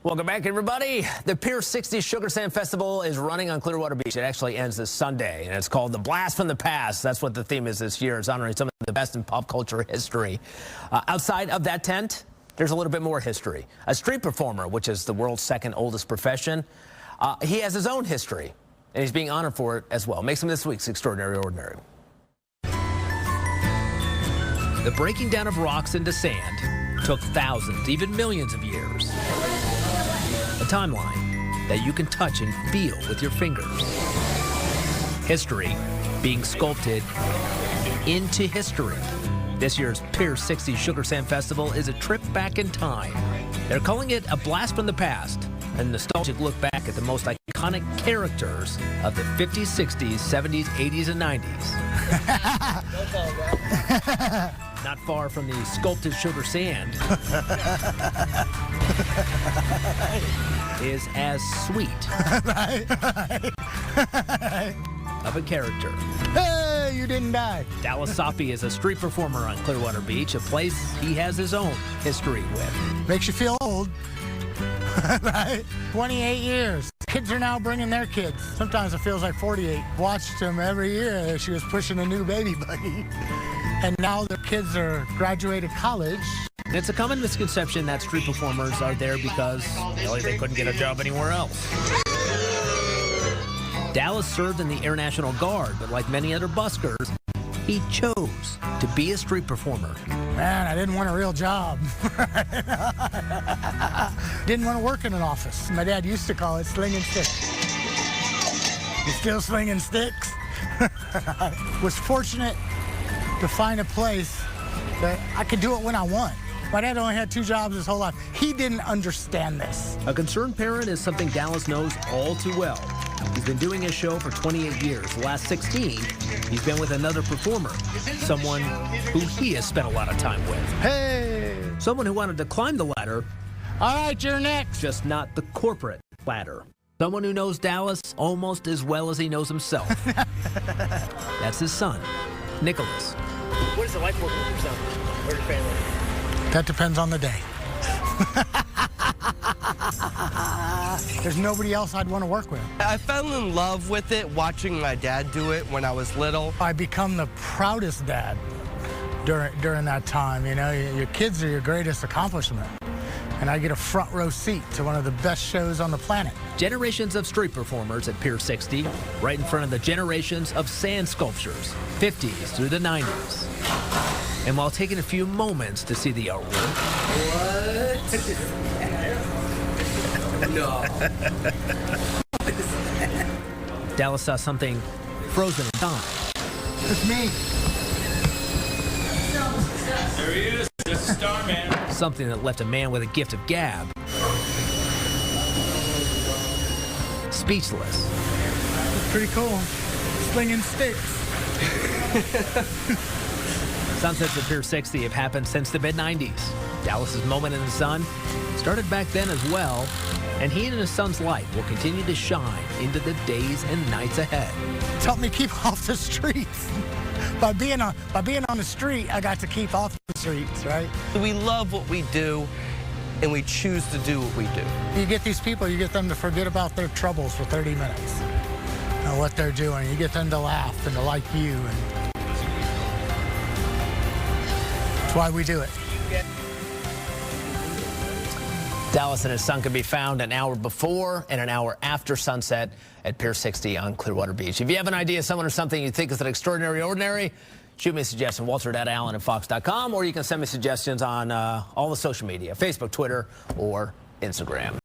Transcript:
Welcome back, everybody. The Pier 60 Sugar Sand Festival is running on Clearwater Beach. It actually ends this Sunday, and it's called The Blast from the Past. That's what the theme is this year. It's honoring some of the best in pop culture history. Outside of that tent, there's a little bit more history. A street performer, which is the world's second oldest profession, he has his own history, and he's being honored for it as well. Makes him this week's Extraordinary Ordinary. The breaking down of rocks into sand took thousands, even millions of years. A timeline that you can touch and feel with your fingers. History being sculpted into history. This year's Pier 60 Sugar Sand Festival is a trip back in time. They're calling it a blast from the past, a nostalgic look back at the most iconic characters of the 50s, 60s, 70s, 80s, and 90s. Not far from the sculpted sugar sand is as sweet of a character. Hey, you didn't die. Dallas Soppy is a street performer on Clearwater Beach, a place he has his own history with. Makes you feel old. Right? 28 years. Kids are now bringing their kids. Sometimes it feels like 48. Watched them every year. She was pushing a new baby buggy. And now their kids are graduated college. It's a common misconception that street performers are there because really they couldn't get a job anywhere else. Dallas served in the Air National Guard, but like many other buskers, he chose to be a street performer. Man, I didn't want a real job. Didn't want to work in an office. My dad used to call it slinging sticks. You still slinging sticks? Was fortunate to find a place that I could do it when I want. My dad only had 2 jobs his whole life. He didn't understand this. A concerned parent is something Dallas knows all too well. He's been doing his show for 28 years. The last 16, he's been with another performer, someone who he has spent a lot of time with. Hey! Someone who wanted to climb the ladder. All right, you're next. Just not the corporate ladder. Someone who knows Dallas almost as well as he knows himself. That's his son, Nicholas. What is it like working with your son or your family? That depends on the day. There's nobody else I'd want to work with. I fell in love with it watching my dad do it when I was little. I become the proudest dad during that time. You know, your kids are your greatest accomplishment. And I get a front row seat to one of the best shows on the planet. Generations of street performers at Pier 60, right in front of the generations of sand sculptures, 50s through the 90s. And while taking a few moments to see the artwork. What? No. Dallas saw something frozen in time. It's me. There he is. Just a star, man. Something that left a man with a gift of gab speechless. It's pretty cool. Slinging sticks. Sunsets at Pier 60 have happened since the mid-90s. Dallas's moment in the sun started back then as well, and he and his son's light will continue to shine into the days and nights ahead. It's helped me keep off the streets. By being on the street, I got to keep off the streets, right? We love what we do, and we choose to do what we do. You get these people, you get them to forget about their troubles for 30 minutes. And what they're doing. You get them to laugh and to like you. And that's why we do it. Dallas and his son can be found an hour before and an hour after sunset at Pier 60 on Clearwater Beach. If you have an idea, someone or something you think is an extraordinary ordinary, shoot me a suggestion, walter.allen@fox.com, or you can send me suggestions on all the social media, Facebook, Twitter, or Instagram.